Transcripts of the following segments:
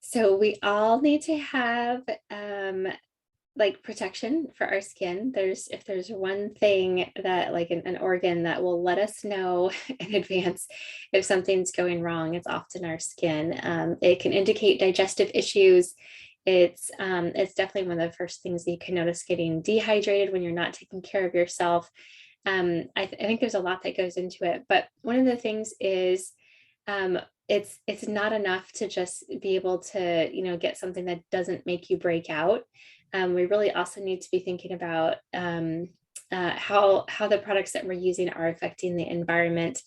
So we all need to have like protection for our skin. If there's one thing that like an organ that will let us know in advance if something's going wrong, it's often our skin. It can indicate digestive issues. It's definitely one of the first things that you can notice getting dehydrated when you're not taking care of yourself. I think there's a lot that goes into it, but one of the things is um, it's not enough to just be able to, get something that doesn't make you break out. We really also need to be thinking about how the products that we're using are affecting the environment,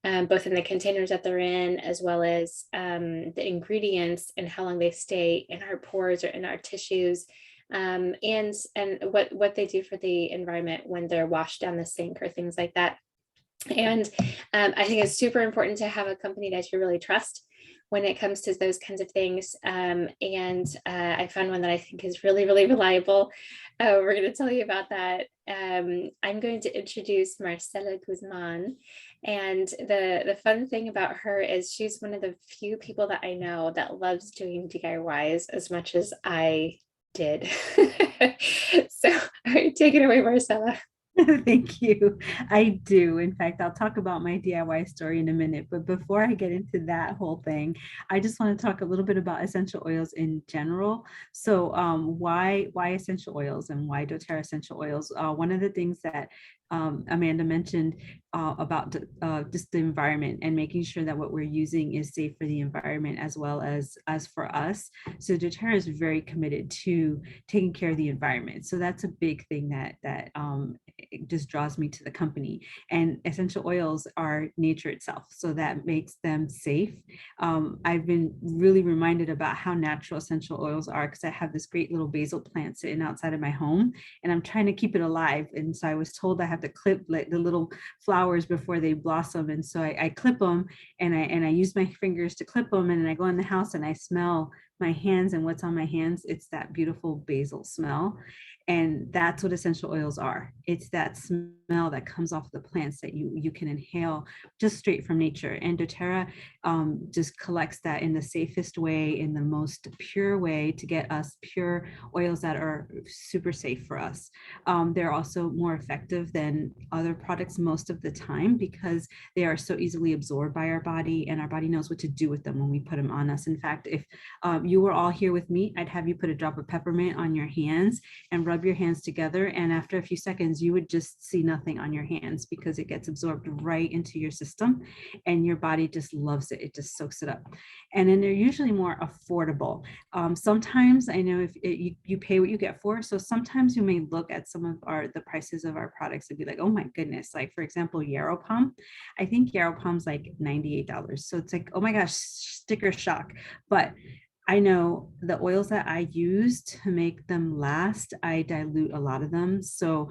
both in the containers that they're in, as well as the ingredients and how long they stay in our pores or in our tissues, and what they do for the environment when they're washed down the sink or things like that. And I think it's super important to have a company that you really trust when it comes to those kinds of things. And I found one that I think is really, really reliable. We're going to tell you about that. I'm going to introduce Marcela Guzman. And the fun thing about her is she's one of the few people that I know that loves doing DIYs as much as I did. So, all right, take it away, Marcela. Thank you. I do. In fact, I'll talk about my DIY story in a minute. But before I get into that whole thing, I just want to talk a little bit about essential oils in general. So, why essential oils and why doTERRA essential oils? One of the things that Amanda mentioned about just the environment and making sure that what we're using is safe for the environment as well as for us. So doTERRA is very committed to taking care of the environment. So that's a big thing that it just draws me to the company. And essential oils are nature itself, so that makes them safe. I've been really reminded about how natural essential oils are because I have this great little basil plant sitting outside of my home, and I'm trying to keep it alive. And so I was told I have to clip like the little flowers before they blossom, and so I clip them, and I use my fingers to clip them, and then I go in the house and I smell my hands and what's on my hands. It's that beautiful basil smell. And that's what essential oils are. It's that smell that comes off the plants that you can inhale just straight from nature. And doTERRA just collects that in the safest way, in the most pure way to get us pure oils that are super safe for us. They're also more effective than other products most of the time because they are so easily absorbed by our body, and our body knows what to do with them when we put them on us. In fact, if you were all here with me, I'd have you put a drop of peppermint on your hands and rub your hands together. And after a few seconds, you would just see nothing on your hands because it gets absorbed right into your system and your body just loves it. It just soaks it up. And then they're usually more affordable. Sometimes I know if you pay what you get for. So sometimes you may look at some of the prices of our products and be like, oh my goodness. Like for example, Yarrow Pom. I think Yarrow Pom's like $98. So it's like, oh my gosh, sticker shock. But I know the oils that I use to make them last, I dilute a lot of them. So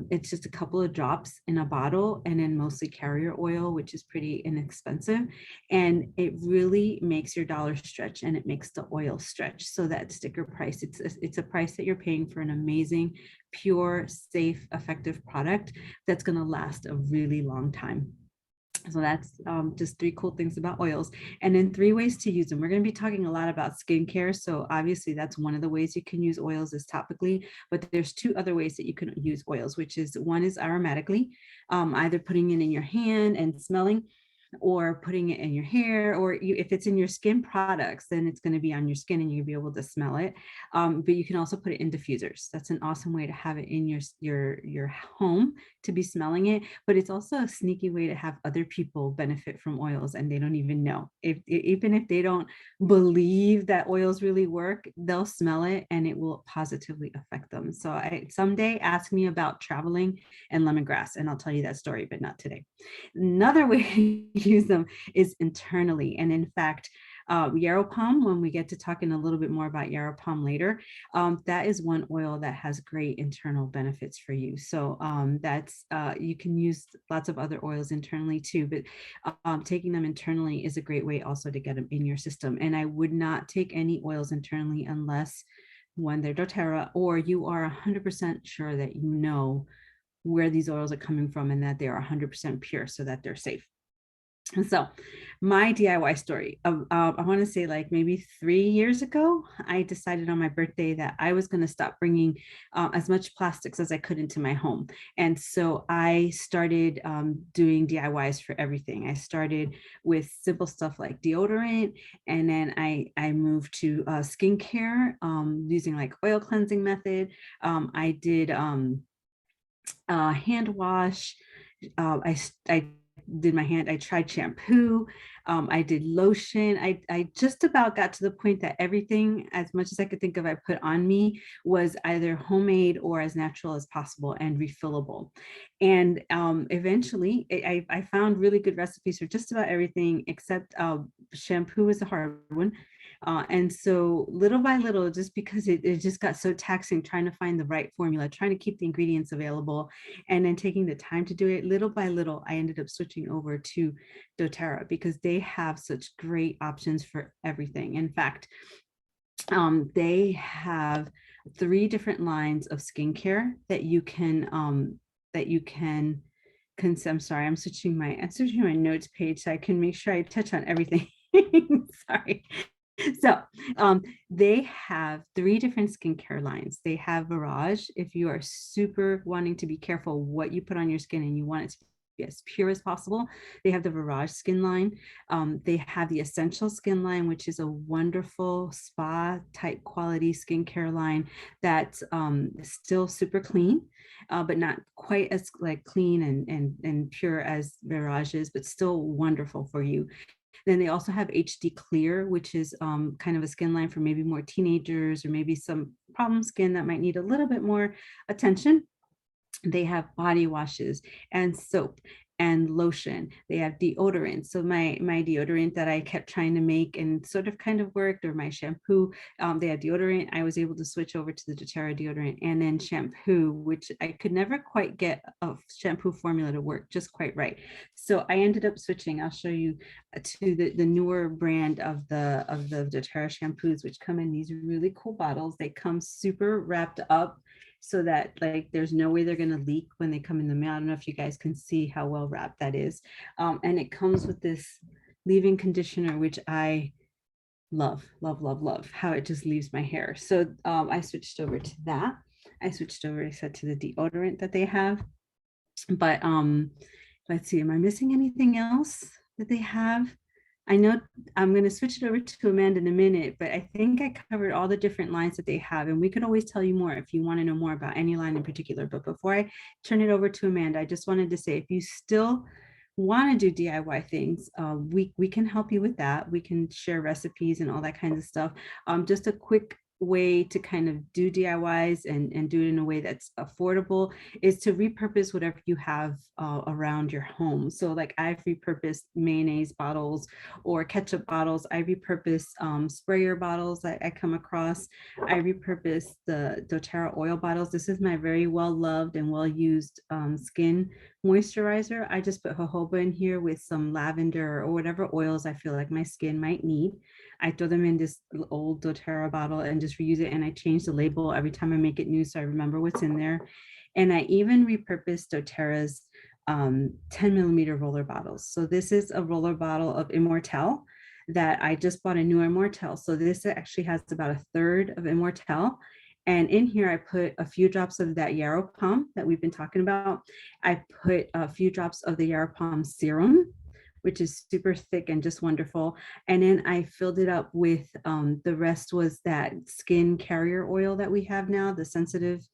it's just a couple of drops in a bottle and then mostly carrier oil, which is pretty inexpensive. And it really makes your dollar stretch and it makes the oil stretch. So that sticker price, it's a price that you're paying for an amazing, pure, safe, effective product that's going to last a really long time. So that's just three cool things about oils. And then three ways to use them. We're going to be talking a lot about skincare. So obviously that's one of the ways you can use oils is topically, but there's two other ways that you can use oils, which is one is aromatically, either putting it in your hand and smelling, or putting it in your hair, or if it's in your skin products, then it's going to be on your skin and you'll be able to smell it. But you can also put it in diffusers. That's an awesome way to have it in your home to be smelling it. But it's also a sneaky way to have other people benefit from oils and they don't even know. Even if they don't believe that oils really work, they'll smell it and it will positively affect them. So someday ask me about traveling and lemongrass, and I'll tell you that story, but not today. Another way to use them is internally. And in fact, Yarrow Pom, when we get to talking a little bit more about Yarrow Pom later, that is one oil that has great internal benefits for you. So that's you can use lots of other oils internally too, but taking them internally is a great way also to get them in your system. And I would not take any oils internally unless when they're doTERRA or you are 100% sure that you know where these oils are coming from and that they are 100% pure so that they're safe. And so my DIY story, I want to say like maybe 3 years ago, I decided on my birthday that I was going to stop bringing as much plastics as I could into my home. And so I started doing DIYs for everything. I started with simple stuff like deodorant, and then I moved to skincare using like oil cleansing method. I did hand wash. I did my hand. I tried shampoo. I did lotion. I just about got to the point that everything, as much as I could think of, I put on me was either homemade or as natural as possible and refillable. And eventually, I found really good recipes for just about everything except shampoo is a hard one. And so little by little, just because it just got so taxing trying to find the right formula, trying to keep the ingredients available, and then taking the time to do it, little by little, I ended up switching over to doTERRA because they have such great options for everything. In fact, they have 3 different lines of skincare that you can I'm sorry, I'm switching my notes page so I can make sure I touch on everything. Sorry. So they have 3 different skincare lines. They have Virage if you are super wanting to be careful what you put on your skin and you want it to be as pure as possible. They have the Virage skin line. They have the Essential skin line, which is a wonderful spa type quality skincare line that's still super clean, but not quite as like clean and pure as Virage is, but still wonderful for you. Then they also have HD Clear, which is kind of a skin line for maybe more teenagers or maybe some problem skin that might need a little bit more attention. They have body washes and soap and lotion. They have deodorant. So my deodorant that I kept trying to make and sort of kind of worked, or my shampoo, they have deodorant. I was able to switch over to the doTERRA deodorant, and then shampoo, which I could never quite get a shampoo formula to work just quite right. So I ended up switching. I'll show you to the newer brand of the doTERRA shampoos, which come in these really cool bottles. They come super wrapped up so that like there's no way they're going to leak when they come in the mail. I don't know if you guys can see how well wrapped that is. And it comes with this leave-in conditioner, which I love, love, love, love how it just leaves my hair. So I switched over to that. I switched over, I said, to the deodorant that they have. But let's see, am I missing anything else that they have? I know I'm going to switch it over to Amanda in a minute, but I think I covered all the different lines that they have, and we could always tell you more if you want to know more about any line in particular. But before I turn it over to Amanda, I just wanted to say, if you still want to do DIY things, we can help you with that. We can share recipes and all that kinds of stuff. Just a quick way to kind of do DIYs and do it in a way that's affordable is to repurpose whatever you have around your home. So like I've repurposed mayonnaise bottles or ketchup bottles. I repurpose sprayer bottles that I come across. I repurpose the doTERRA oil bottles. This is my very well loved and well used skin moisturizer. I just put jojoba in here with some lavender or whatever oils I feel like my skin might need. I throw them in this old doTERRA bottle and just reuse it. And I change the label every time I make it new so I remember what's in there. And I even repurposed doTERRA's 10 millimeter roller bottles. So this is a roller bottle of Immortelle that I just bought a new Immortelle. So this actually has about a third of Immortelle. And in here, I put a few drops of that Yarrow Pom that we've been talking about. I put a few drops of the Yarrow Pom serum, which is super thick and just wonderful. And then I filled it up with, the rest was that skin carrier oil that we have now, the sensitive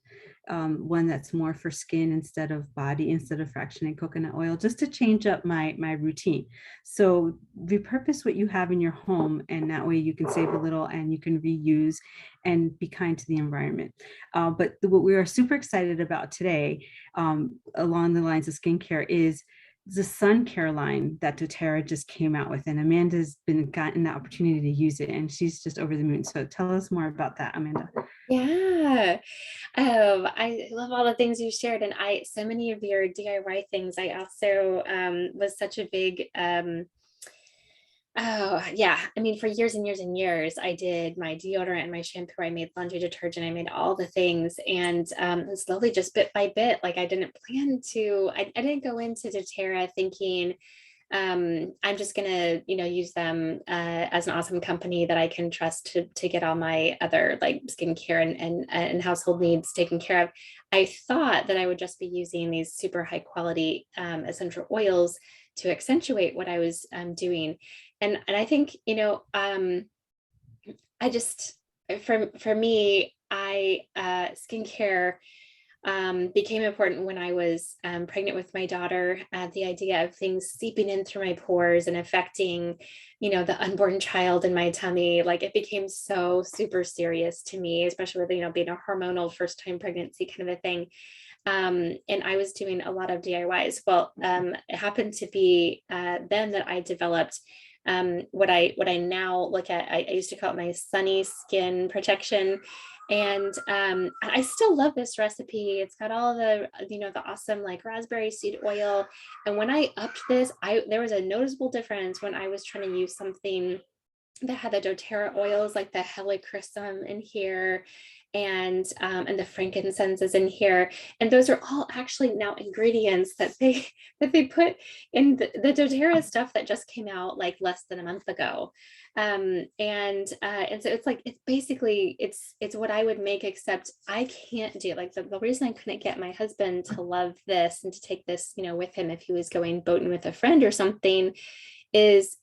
one that's more for skin instead of body, instead of fractionated coconut oil, just to change up my routine. So repurpose what you have in your home, and that way you can save a little and you can reuse and be kind to the environment. But what we are super excited about today, along the lines of skincare, is the Sun Care line that doTERRA just came out with, and Amanda's gotten the opportunity to use it, and she's just over the moon. So tell us more about that, Amanda. Yeah. I love all the things you shared, and so many of your DIY things. I also was such a big oh yeah, I mean, for years and years and years, I did my deodorant and my shampoo. I made laundry detergent. I made all the things, and slowly, just bit by bit, like I didn't plan to. I didn't go into doTERRA thinking I'm just gonna, use them as an awesome company that I can trust to get all my other like skincare and household needs taken care of. I thought that I would just be using these super high quality essential oils to accentuate what I was doing, and I think I just for me I skincare became important when I was pregnant with my daughter. The idea of things seeping in through my pores and affecting, the unborn child in my tummy, like it became so super serious to me, especially with, being a hormonal first time pregnancy kind of a thing. And I was doing a lot of DIYs. Well, it happened to be then that I developed what I now look at. I used to call it my sunny skin protection, and I still love this recipe. It's got all the awesome like raspberry seed oil. And when I upped this, there was a noticeable difference when I was trying to use something that had the doTERRA oils, like the helichrysum in here, and the frankincense is in here, and those are all actually now ingredients that they put in the doTERRA stuff that just came out like less than a month ago. And so it's like it's basically it's what I would make, except I can't do, like, the reason I couldn't get my husband to love this and to take this with him if he was going boating with a friend or something is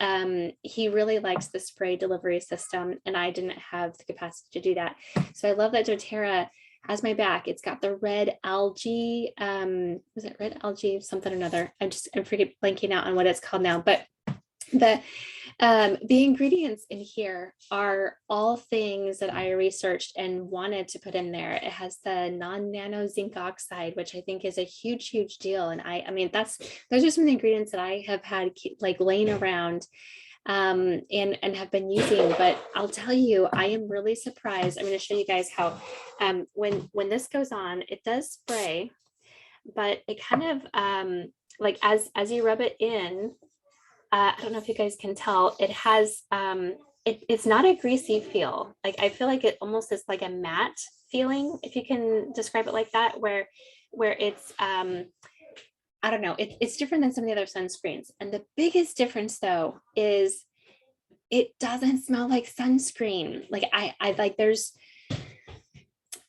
he really likes the spray delivery system, and I didn't have the capacity to do that. So I love that doTERRA has my back. It's got the red algae, was it red algae something or another? I'm forget blanking out on what it's called now, but the the ingredients in here are all things that I researched and wanted to put in there. It has the non-nano zinc oxide, which I think is a huge, huge deal. And I mean, those are some of the ingredients that I have had like laying around and have been using. But I'll tell you, I am really surprised. I'm going to show you guys how when this goes on, it does spray, but it kind of like as you rub it in, I don't know if you guys can tell, it has it's not a greasy feel. Like I feel like it almost is like a matte feeling, if you can describe it like that, where it's I don't know, it's different than some of the other sunscreens. And the biggest difference though is it doesn't smell like sunscreen. Like I like there's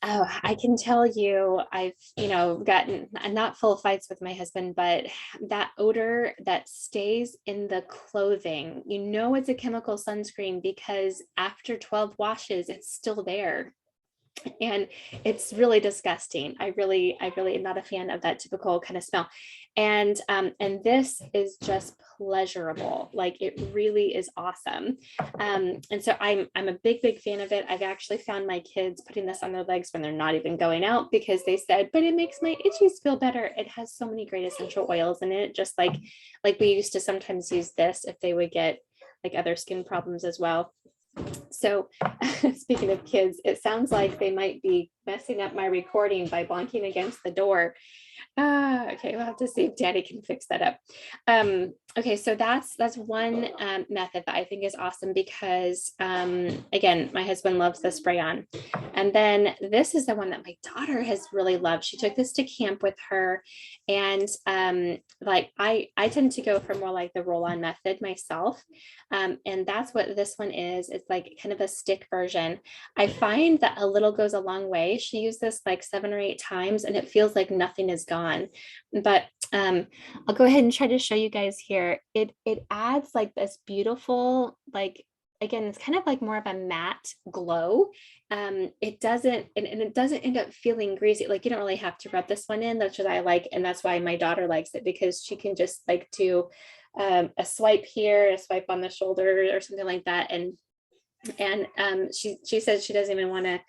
Oh, I can tell you, I've, gotten not full fights with my husband, but that odor that stays in the clothing, it's a chemical sunscreen because after 12 washes, it's still there. And it's really disgusting. I really am not a fan of that typical kind of smell. And this is just pleasurable. Like it really is awesome. And so I'm a big fan of it. I've actually found my kids putting this on their legs when they're not even going out because they said, but it makes my itchies feel better. It has so many great essential oils in it, just like we used to sometimes use this if they would get like other skin problems as well. So speaking of kids, it sounds like they might be messing up my recording by bonking against the door. Okay, we'll have to see if Daddy can fix that up. Okay, so that's one method that I think is awesome because again, my husband loves the spray on. And then this is the one that my daughter has really loved. She took this to camp with her, and like I tend to go for more like the roll-on method myself. And that's what this one is. It's like kind of a stick version. I find that a little goes a long way. She used this like 7 or 8 times and it feels like nothing is gone. But I'll go ahead and try to show you guys here. It adds like this beautiful, like, again, it's kind of like more of a matte glow. It doesn't, and it doesn't end up feeling greasy. Like you don't really have to rub this one in. That's what I like. And that's why my daughter likes it, because she can just like do a swipe here, a swipe on the shoulder or something like that. And she says she doesn't even want to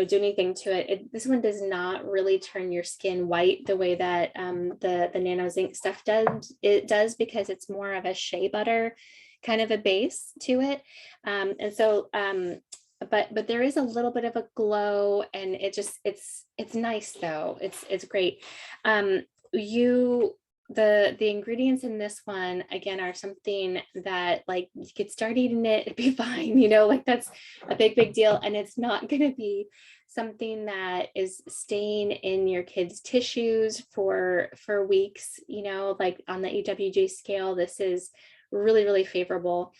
do anything to it. This one does not really turn your skin white the way that the nano zinc stuff does. It does because it's more of a shea butter kind of a base to it. And so but there is a little bit of a glow, and it's nice though. It's great. You the ingredients in this one again are something that like you could start eating it, it'd be fine, like that's a big deal. And it's not going to be something that is staying in your kids' tissues for weeks, like on the EWG scale. This is really favorable.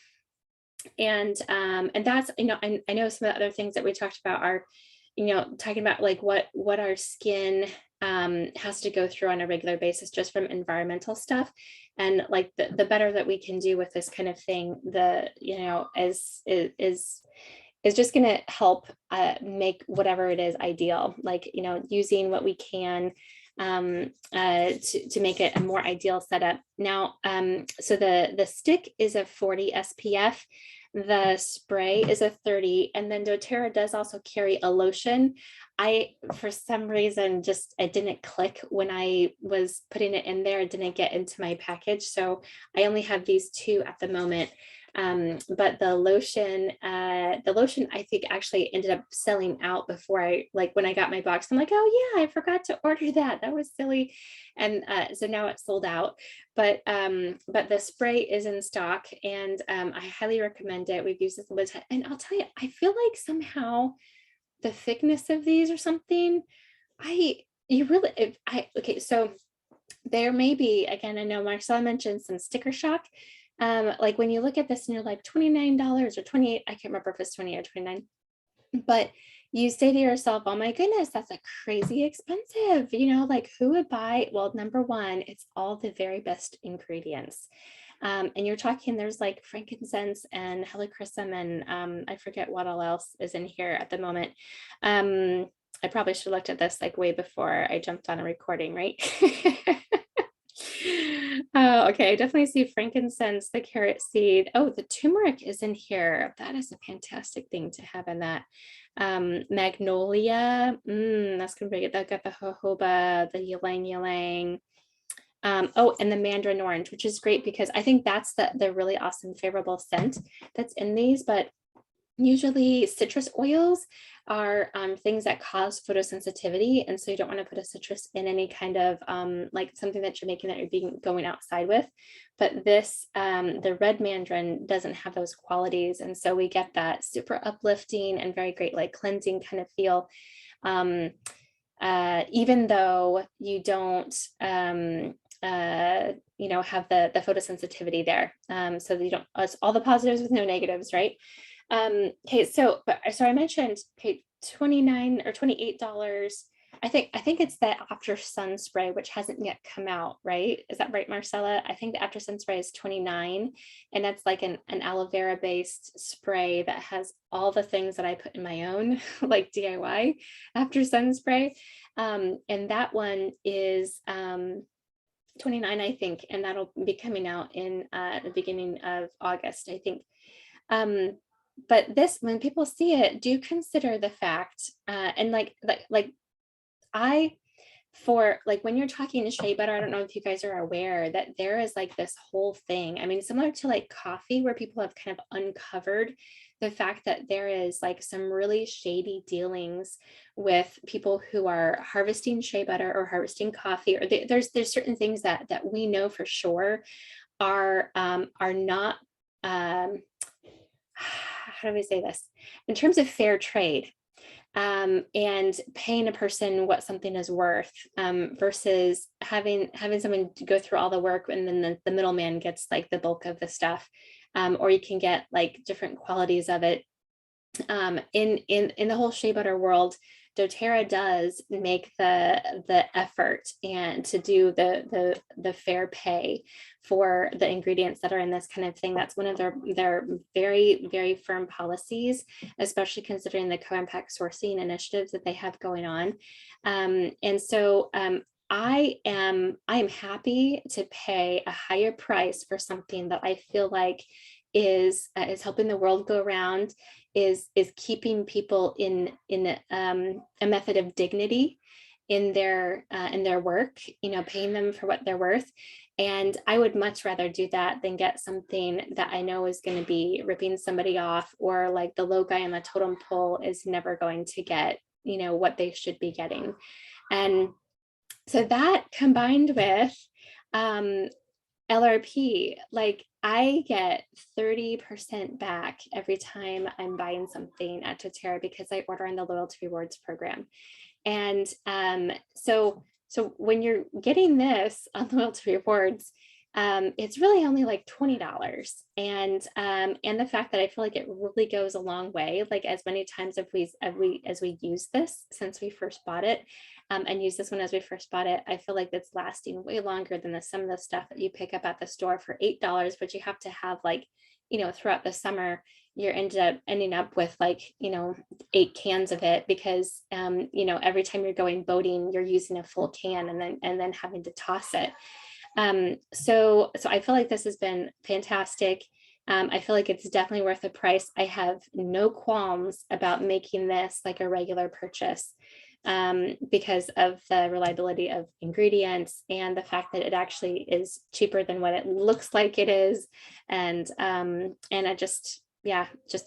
And that's, I know some of the other things that we talked about are, talking about like what our skin has to go through on a regular basis just from environmental stuff. And like the better that we can do with this kind of thing, the, is just going to help make whatever it is ideal, like, using what we can to make it a more ideal setup. Now, so the stick is a 40 SPF. The spray is a 30, and then doTERRA does also carry a lotion. For some reason, just it didn't click when I was putting it in there. It didn't get into my package. So I only have these two at the moment. But the lotion I think actually ended up selling out before when I got my box. I'm like, oh yeah, I forgot to order that. That was silly. And so now it's sold out. But the spray is in stock, and I highly recommend it. We've used this a little bit, and I'll tell you, I feel like somehow the thickness of these or something, okay, so there may be, again, I know Marcella mentioned some sticker shock. Like when you look at this and you're like $29 or 28, I can't remember if it's 20 or 29, but you say to yourself, oh my goodness, that's a crazy expensive, like who would buy? Well, number one, it's all the very best ingredients. And you're talking, there's like frankincense and helichrysum and I forget what all else is in here at the moment. I probably should have looked at this like way before I jumped on a recording, right? Oh, okay. I definitely see frankincense, the carrot seed. Oh, the turmeric is in here. That is a fantastic thing to have in that. Magnolia. That's gonna be good. That got the jojoba, the ylang ylang. Oh, and the mandarin orange, which is great because I think that's the really awesome favorable scent that's in these. But usually citrus oils are things that cause photosensitivity. And so you don't want to put a citrus in any kind of like something that you're making that you're going outside with. But this, the red mandarin doesn't have those qualities. And so we get that super uplifting and very great, like cleansing kind of feel. Even though you don't, have the photosensitivity there. So that you don't, it's all the positives with no negatives, right? Okay, so I mentioned, okay, 29 or $28. I think it's the After Sun spray, which hasn't yet come out, right? Is that right, Marcella? I think the After Sun spray is 29, and that's like an aloe vera based spray that has all the things that I put in my own, like DIY After Sun spray. And that one is 29, I think, and that'll be coming out in the beginning of August, I think. But this, when people see it, do consider the fact, and for like when you're talking to shea butter, I don't know if you guys are aware that there is like this whole thing. I mean, similar to like coffee, where people have kind of uncovered the fact that there is like some really shady dealings with people who are harvesting shea butter or harvesting coffee, or there's certain things that we know for sure are not how do we say this, in terms of fair trade, and paying a person what something is worth, versus having someone go through all the work and then the middleman gets like the bulk of the stuff, or you can get like different qualities of it. In the whole shea butter world, doTERRA does make the effort and to do the fair pay for the ingredients that are in this kind of thing. That's one of their very firm policies, especially considering the co-impact sourcing initiatives that they have going on. And so I am happy to pay a higher price for something that I feel like is helping the world go around, is keeping people in a method of dignity in their work, paying them for what they're worth. And I would much rather do that than get something that I know is going to be ripping somebody off, or like the low guy on the totem pole is never going to get, what they should be getting. And so that, combined with um, LRP, like I get 30% back every time I'm buying something at doTERRA because I order on the loyalty rewards program. And so when you're getting this on loyalty rewards, it's really only like $20. And the fact that I feel like it really goes a long way, like as many times as we use this since we first bought it, and use this one as we first bought it, I feel like it's lasting way longer than some of the stuff that you pick up at the store for $8, but you have to have like, throughout the summer, you're ending up with like, 8 cans of it because every time you're going boating, you're using a full can and then having to toss it. So I feel like this has been fantastic. I feel like it's definitely worth the price. I have no qualms about making this like a regular purchase, because of the reliability of ingredients and the fact that it actually is cheaper than what it looks like it is. And I just, yeah,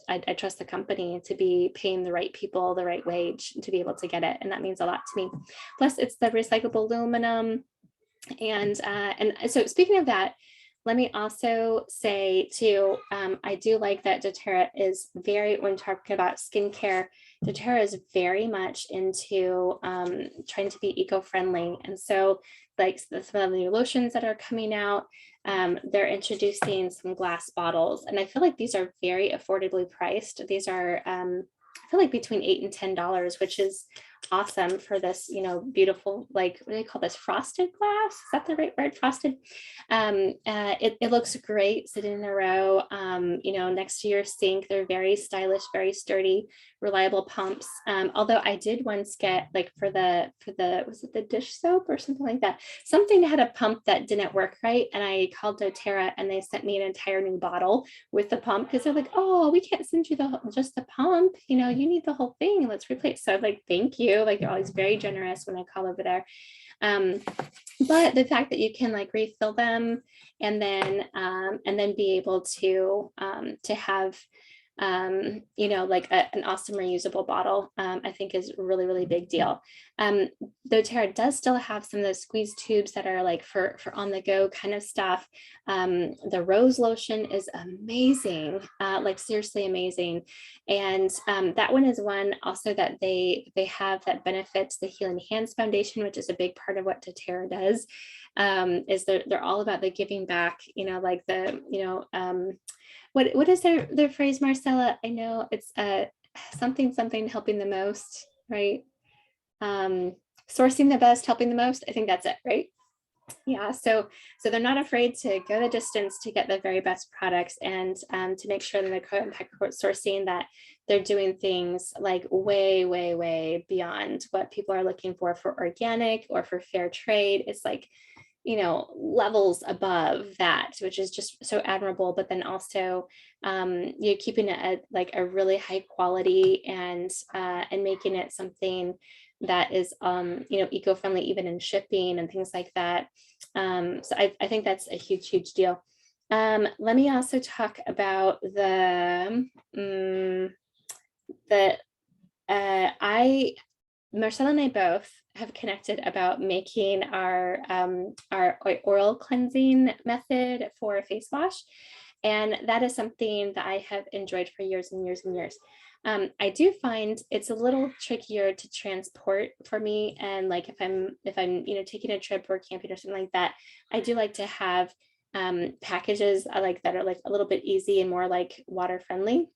I trust the company to be paying the right people the right wage to be able to get it. And that means a lot to me. Plus it's the recyclable aluminum. And so speaking of that, let me also say too, I do like that doTERRA is very, when talking about skincare, doTERRA is very much into trying to be eco-friendly. And so like some of the new lotions that are coming out, they're introducing some glass bottles. And I feel like these are very affordably priced. These are, I feel like between $8 and $10, which is awesome for this, beautiful, like, what do they call this? Frosted glass? Is that the right word? Frosted. It looks great sitting in a row, next to your sink. They're very stylish, very sturdy, reliable pumps. Although I did once get like for the, was it the dish soap or something like that? Something had a pump that didn't work right. And I called doTERRA and they sent me an entire new bottle with the pump because they're like, oh, we can't send you just the pump, you need the whole thing. Let's replace. So I'm like, thank you. Like they're always very generous when I call over there. But the fact that you can like refill them and then be able to have like an awesome reusable bottle, I think is really, really big deal. doTERRA does still have some of those squeeze tubes that are like for on the go kind of stuff. The rose lotion is amazing, like seriously amazing. And that one is one also that they have that benefits the Healing Hands Foundation, which is a big part of what doTERRA does. Is they're all about the giving back, like the, what is their phrase, Marcella? I know it's something helping the most, right? Sourcing the best, helping the most. I think that's it, right? Yeah, so they're not afraid to go the distance to get the very best products, and to make sure that they're sourcing, that they're doing things like way, way, way beyond what people are looking for organic or for fair trade. It's like, levels above that, which is just so admirable. But then also you're keeping it at like a really high quality, and making it something that is eco-friendly even in shipping and things like that. So I think that's a huge deal. Let me also talk about Marcella and I both have connected about making our oil cleansing method for face wash. And that is something that I have enjoyed for years and years and years. I do find it's a little trickier to transport for me. And like if I'm taking a trip or camping or something like that, I do like to have packages I like that are like a little bit easy and more like water friendly.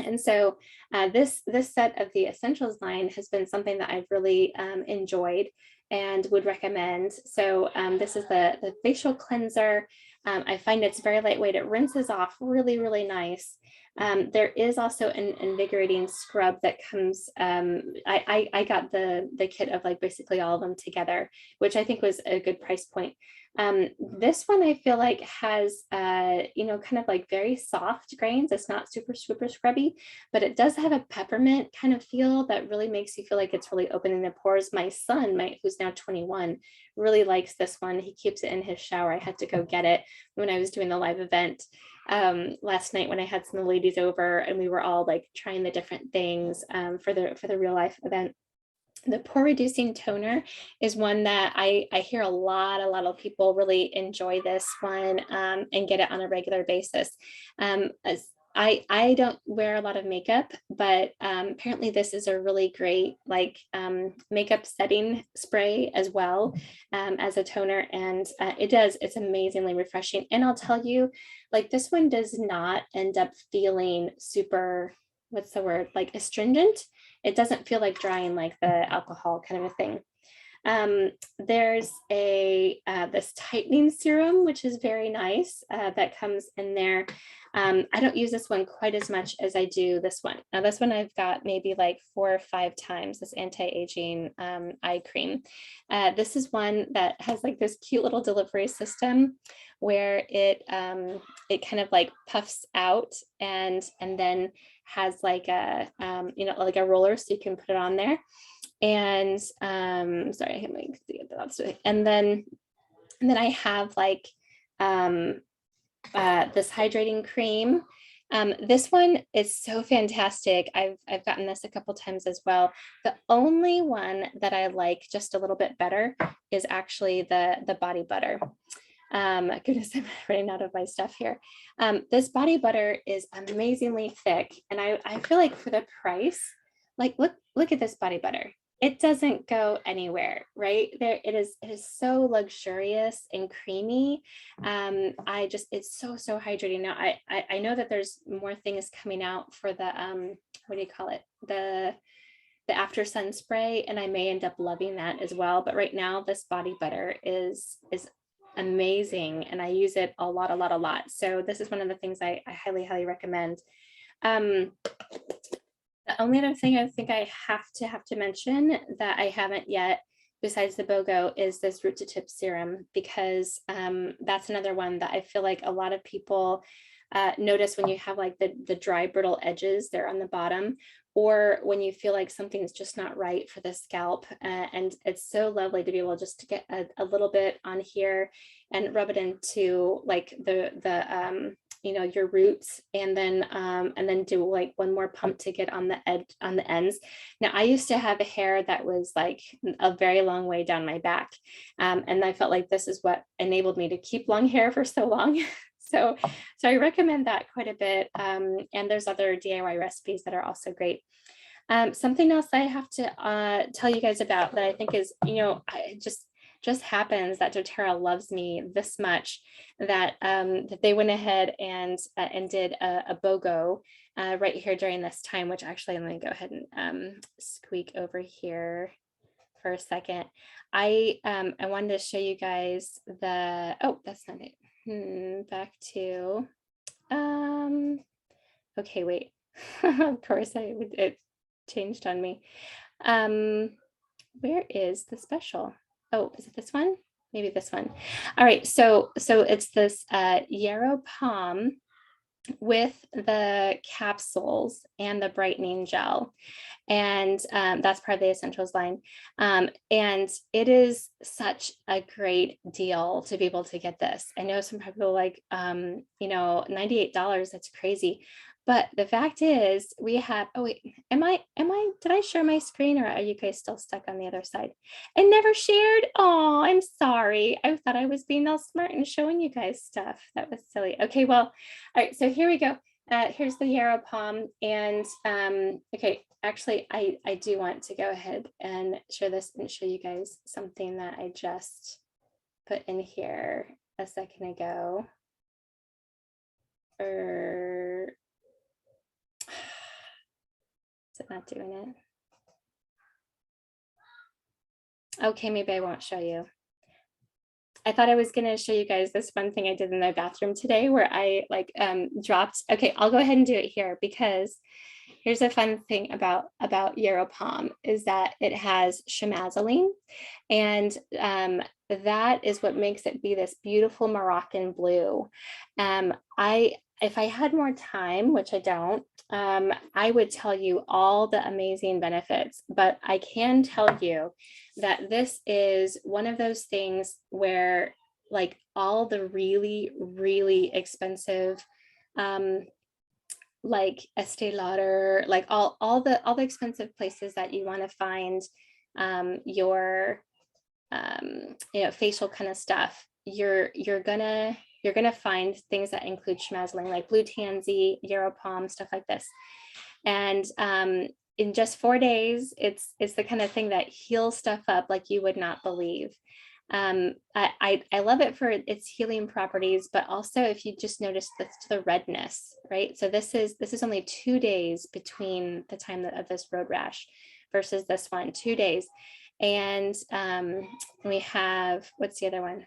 And so this set of the essentials line has been something that I've really enjoyed and would recommend. So this is the facial cleanser. I find it's very lightweight. It rinses off really, really nice. There is also an invigorating scrub that comes. I got the kit of like basically all of them together, which I think was a good price point. This one I feel like has kind of like very soft grains. It's not super scrubby, but it does have a peppermint kind of feel that really makes you feel like it's really opening the pores. My son, who's now 21, really likes this one. He keeps it in his shower. I had to go get it when I was doing the live event last night when I had some ladies over and we were all like trying the different things for the real life event. The pore reducing toner is one that I hear a lot of people really enjoy this one, and get it on a regular basis. As I don't wear a lot of makeup, but apparently this is a really great like makeup setting spray as well, as a toner, and it's amazingly refreshing. And I'll tell you, like this one does not end up feeling super, what's the word, like astringent. It doesn't feel like drying like the alcohol kind of a thing. There's a this tightening serum, which is very nice, that comes in there. I don't use this one quite as much as I do this one. Now this one I've got maybe like 4 or 5 times, this anti-aging eye cream. This is one that has like this cute little delivery system where it kind of like puffs out and then has like a like a roller, so you can put it on there. And sorry, I have my, and then I have like this hydrating cream. This one is so fantastic. I've gotten this a couple times as well. The only one that I like just a little bit better is actually the body butter. Goodness, I'm running out of my stuff here. This body butter is amazingly thick, and I feel like for the price, like look at this body butter. It doesn't go anywhere, right? There it is. It is so luxurious and creamy. It's so hydrating. Now I know that there's more things coming out for the what do you call it? The after sun spray, and I may end up loving that as well. But right now, this body butter is amazing, and I use it a lot. So this is one of the things I highly recommend. The only other thing I think I have to mention that I haven't yet, besides the BOGO, is this root to tip serum, because that's another one that I feel like a lot of people notice when you have like the dry brittle edges there on the bottom, or when you feel like something's just not right for the scalp. And it's so lovely to be able just to get a little bit on here and rub it into like the your roots, and then do like one more pump to get on the ends. Now I used to have a hair that was like a very long way down my back, and I felt like this is what enabled me to keep long hair for so long. So I recommend that quite a bit. And there's other DIY recipes that are also great. Something else I have to tell you guys about that I think is, it just happens that doTERRA loves me this much that that they went ahead and did a BOGO right here during this time, which actually I'm going to go ahead and squeak over here for a second. I wanted to show you guys oh, that's not it. Back to okay, wait. Of course it changed on me. Where is the special? Oh, is it this one? Maybe this one. All right, so it's this Yarrow Pom with the capsules and the brightening gel, and that's part of the essentials line, and it is such a great deal to be able to get this. I know some people like $98, that's crazy, but the fact is we have, oh wait, did I share my screen, or are you guys still stuck on the other side? I never shared. Oh, I'm sorry. I thought I was being all smart and showing you guys stuff. That was silly. Okay, well, all right, so here we go. Here's the Yarrow Pom, and okay, actually I do want to go ahead and share this and show you guys something that I just put in here a second ago. Is it not doing it? Okay, maybe I won't show you. I thought I was going to show you guys this fun thing I did in the bathroom today where I like dropped. Okay, I'll go ahead and do it here, because here's a fun thing about Yarrow Pom is that it has chamazzoline, and that is what makes it be this beautiful Moroccan blue. If I had more time, which I don't, I would tell you all the amazing benefits, but I can tell you that this is one of those things where like all the really expensive like Estee Lauder, like all the expensive places that you want to find your facial kind of stuff, you're gonna find things that include schmazling, like blue tansy, yarrow pom, stuff like this. And in just 4 days, it's the kind of thing that heals stuff up like you would not believe. I love it for its healing properties, but also if you just notice the redness, right? So this is only 2 days between the time of this road rash versus this one, 2 days. And we have, what's the other one?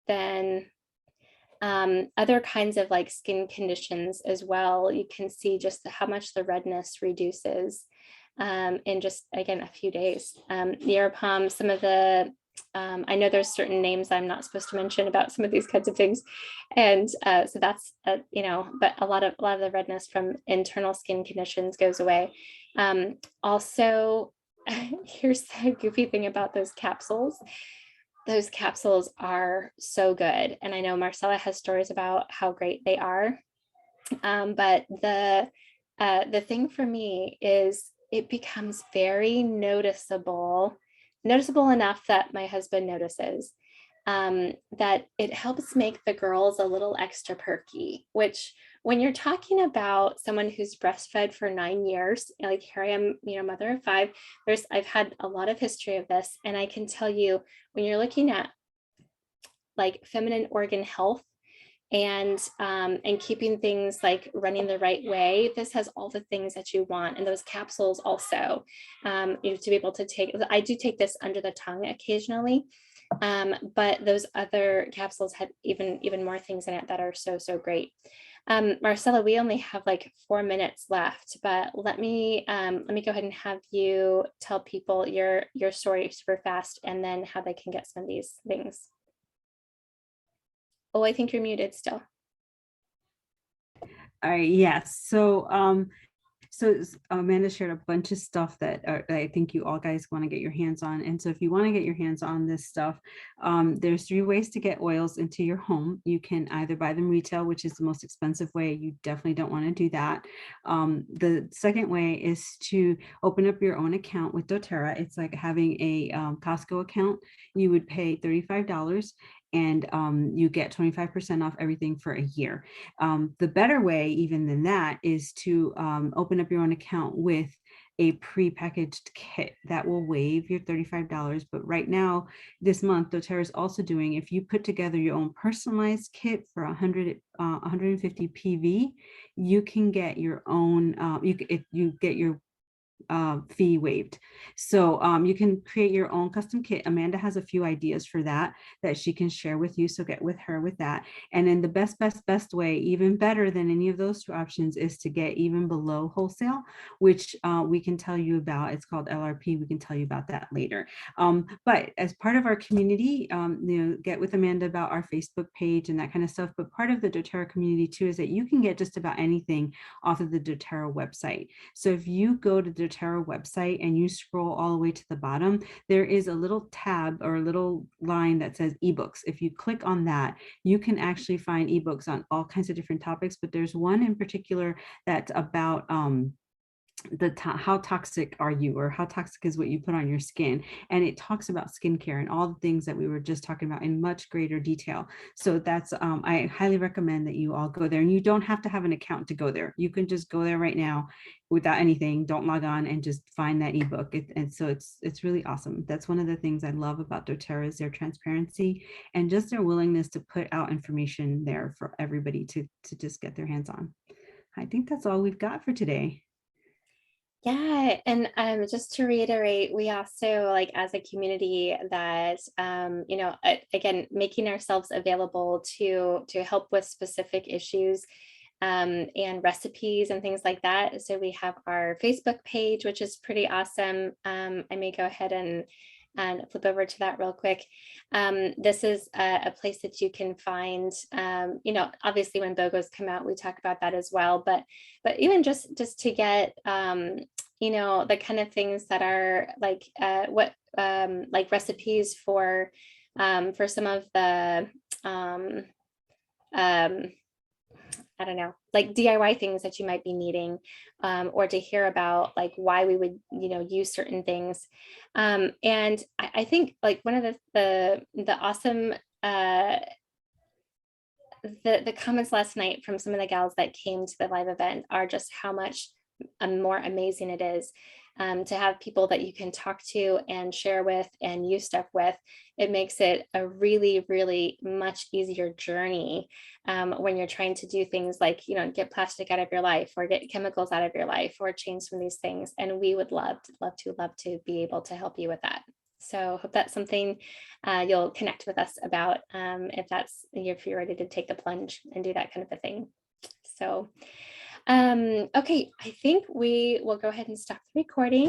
Then other kinds of like skin conditions as well. You can see just how much the redness reduces in just, again, a few days. Yarrow pom, some of the, I know there's certain names I'm not supposed to mention about some of these kinds of things. And so that's, but a lot of the redness from internal skin conditions goes away. Also, here's the goofy thing about those capsules. Those capsules are so good. And I know Marcella has stories about how great they are. But the thing for me is it becomes very noticeable enough that my husband notices, that it helps make the girls a little extra perky, which when you're talking about someone who's breastfed for 9 years, like here I am, mother of 5, I've had a lot of history of this. And I can tell you, when you're looking at like feminine organ health and keeping things like running the right way, this has all the things that you want. And those capsules also, to be able to take, I do take this under the tongue occasionally, but those other capsules had even more things in it that are so great. Marcella, we only have like 4 minutes left, but let me go ahead and have you tell people your story super fast, and then how they can get some of these things. Oh, I think you're muted still. All right, yes. So Amanda shared a bunch of stuff that I think you all guys want to get your hands on. And so if you want to get your hands on this stuff, there's 3 ways to get oils into your home. You can either buy them retail, which is the most expensive way. You definitely don't want to do that. The second way is to open up your own account with doTERRA. It's like having a Costco account. You would pay $35 and you get 25% off everything for a year. The better way even than that is to open up your own account with a pre-packaged kit that will waive your $35. But right now, this month, doTERRA is also doing, if you put together your own personalized kit for 150 PV, you can get your own, you get your fee waived. So you can create your own custom kit. Amanda has a few ideas for that she can share with you. So get with her with that. And then the best way, even better than any of those 2 options, is to get even below wholesale, which we can tell you about. It's called LRP. We can tell you about that later. But as part of our community, get with Amanda about our Facebook page and that kind of stuff. But part of the doTERRA community too is that you can get just about anything off of the doTERRA website. So if you go to doTERRA website and you scroll all the way to the bottom, there is a little tab or a little line that says ebooks. If you click on that, you can actually find ebooks on all kinds of different topics, but there's one in particular that's about how toxic are you, or how toxic is what you put on your skin, and it talks about skincare and all the things that we were just talking about in much greater detail. So that's I highly recommend that you all go there, and you don't have to have an account to go there. You can just go there right now without anything, don't log on, and just find that ebook. And so it's really awesome. That's one of the things I love about doTERRA, is their transparency and just their willingness to put out information there for everybody to just get their hands on. I think that's all we've got for today. Yeah, and just to reiterate, we also, like, as a community, that again, making ourselves available to help with specific issues and recipes and things like that. So we have our Facebook page, which is pretty awesome. I may go ahead and flip over to that real quick. This is a place that you can find, obviously when BOGOs come out, we talk about that as well, but even just to get, the kind of things that are like, like recipes for some of the, I don't know, like DIY things that you might be needing, or to hear about like why we would, use certain things. And I think like one of the awesome the comments last night from some of the gals that came to the live event are just how much more amazing it is, to have people that you can talk to and share with and use stuff with. It makes it a really, really much easier journey, when you're trying to do things like, get plastic out of your life or get chemicals out of your life or change some of these things. And we would love to be able to help you with that. So hope that's something you'll connect with us about, if you're ready to take the plunge and do that kind of a thing. So, okay, I think we will go ahead and stop the recording.